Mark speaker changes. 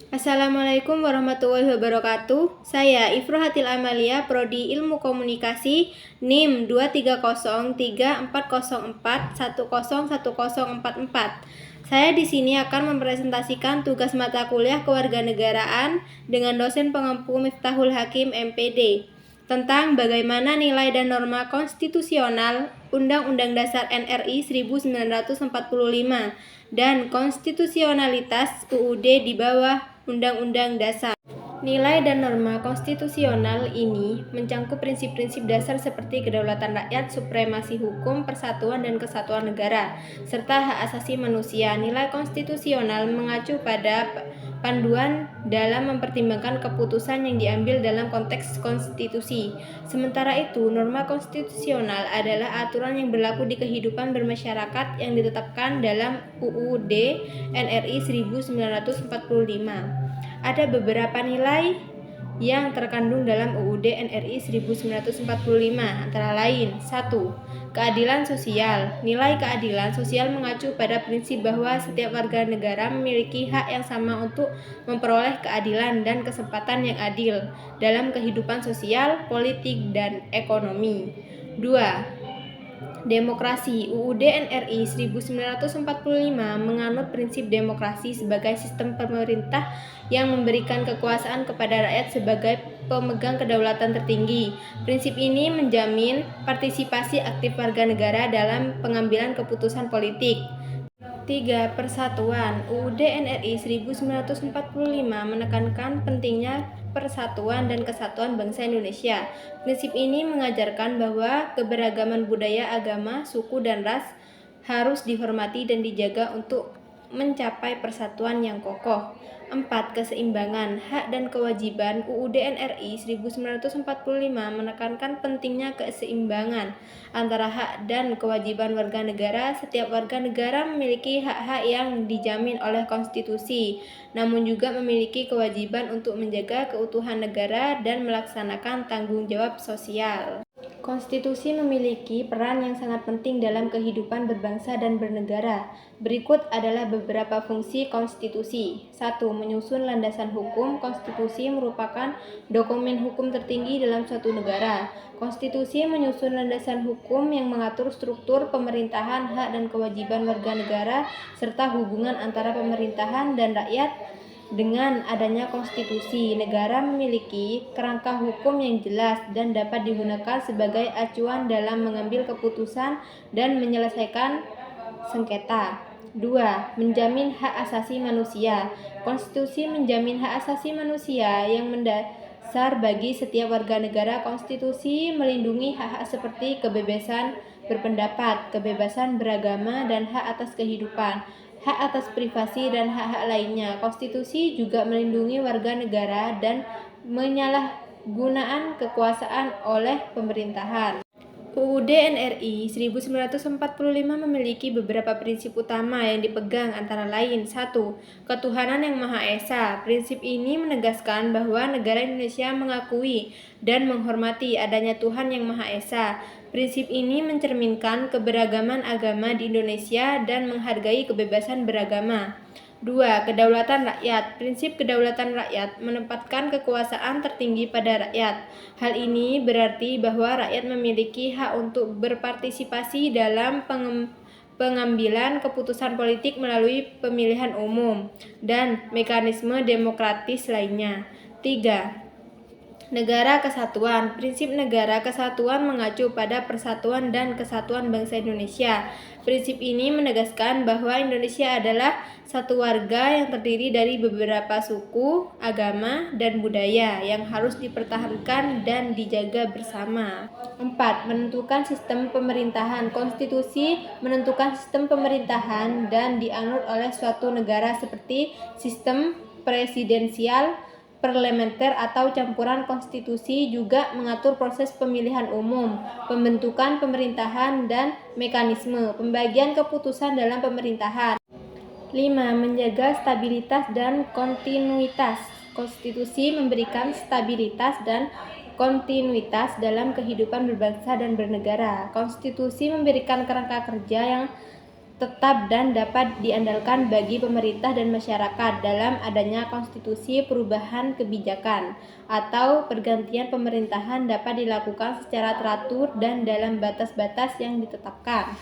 Speaker 1: Assalamualaikum warahmatullahi wabarakatuh. Saya Ifro Hatil Amalia, Prodi Ilmu Komunikasi, NIM 2303410410144. Saya di sini akan mempresentasikan tugas mata kuliah kewarganegaraan dengan dosen pengampu Miftahul Hakim MPD tentang bagaimana nilai dan norma konstitusional Undang-Undang Dasar NRI 1945 dan konstitusionalitas UUD di bawah Undang-Undang Dasar. Nilai dan norma konstitusional ini mencakup prinsip-prinsip dasar seperti kedaulatan rakyat, supremasi hukum, persatuan dan kesatuan negara, serta hak asasi manusia. Nilai konstitusional mengacu pada panduan dalam mempertimbangkan keputusan yang diambil dalam konteks konstitusi. Sementara itu, norma konstitusional adalah aturan yang berlaku di kehidupan bermasyarakat yang ditetapkan dalam UUD NRI 1945. Ada beberapa nilai yang terkandung dalam UUD NRI 1945, antara lain 1. Keadilan sosial. Nilai keadilan sosial mengacu pada prinsip bahwa setiap warga negara memiliki hak yang sama untuk memperoleh keadilan dan kesempatan yang adil dalam kehidupan sosial, politik, dan ekonomi. 2. Demokrasi. UUD NRI 1945 menganut prinsip demokrasi sebagai sistem pemerintah yang memberikan kekuasaan kepada rakyat sebagai pemegang kedaulatan tertinggi. Prinsip ini menjamin partisipasi aktif warga negara dalam pengambilan keputusan politik. 3. Persatuan. UUD NRI 1945 menekankan pentingnya persatuan dan kesatuan bangsa Indonesia. Prinsip ini mengajarkan bahwa keberagaman budaya, agama, suku, dan ras harus dihormati dan dijaga untuk mencapai persatuan yang kokoh. 4. Keseimbangan. Hak dan kewajiban. UUD NRI 1945 menekankan pentingnya keseimbangan antara hak dan kewajiban warga negara. Setiap warga negara memiliki hak-hak yang dijamin oleh konstitusi, namun juga memiliki kewajiban untuk menjaga keutuhan negara dan melaksanakan tanggung jawab sosial. Konstitusi memiliki peran yang sangat penting dalam kehidupan berbangsa dan bernegara. Berikut adalah beberapa fungsi konstitusi. 1. Menyusun landasan hukum. Konstitusi merupakan dokumen hukum tertinggi dalam suatu negara. Konstitusi menyusun landasan hukum yang mengatur struktur pemerintahan, hak dan kewajiban warga negara, serta hubungan antara pemerintahan dan rakyat. Dengan adanya konstitusi, negara memiliki kerangka hukum yang jelas dan dapat digunakan sebagai acuan dalam mengambil keputusan dan menyelesaikan sengketa. 2. Menjamin hak asasi manusia. Konstitusi menjamin hak asasi manusia yang mendasar bagi setiap warga negara. Konstitusi melindungi hak-hak seperti kebebasan berpendapat, kebebasan beragama, dan hak atas kehidupan, hak atas privasi, dan hak-hak lainnya. Konstitusi juga melindungi warga negara dan menyalahgunaan kekuasaan oleh pemerintahan. UUD NRI 1945 memiliki beberapa prinsip utama yang dipegang, antara lain 1. Ketuhanan yang Maha Esa. Prinsip ini menegaskan bahwa negara Indonesia mengakui dan menghormati adanya Tuhan yang Maha Esa. Prinsip ini mencerminkan keberagaman agama di Indonesia dan menghargai kebebasan beragama. 2. Kedaulatan rakyat. Prinsip kedaulatan rakyat menempatkan kekuasaan tertinggi pada rakyat. Hal ini berarti bahwa rakyat memiliki hak untuk berpartisipasi dalam pengambilan keputusan politik melalui pemilihan umum dan mekanisme demokratis lainnya. 3. Negara Kesatuan. Prinsip negara kesatuan mengacu pada persatuan dan kesatuan bangsa Indonesia. Prinsip ini menegaskan bahwa Indonesia adalah satu warga yang terdiri dari beberapa suku, agama, dan budaya yang harus dipertahankan dan dijaga bersama. 4. Menentukan sistem pemerintahan. Konstitusi menentukan sistem pemerintahan dan dianut oleh suatu negara seperti sistem presidensial, parlementer, atau campuran. Konstitusi juga mengatur proses pemilihan umum, pembentukan pemerintahan, dan mekanisme pembagian keputusan dalam pemerintahan. 5. Menjaga stabilitas dan kontinuitas. Konstitusi memberikan stabilitas dan kontinuitas dalam kehidupan berbangsa dan bernegara. Konstitusi memberikan kerangka kerja yang tetap dan dapat diandalkan bagi pemerintah dan masyarakat dalam adanya konstitusi perubahan kebijakan atau pergantian pemerintahan dapat dilakukan secara teratur dan dalam batas-batas yang ditetapkan.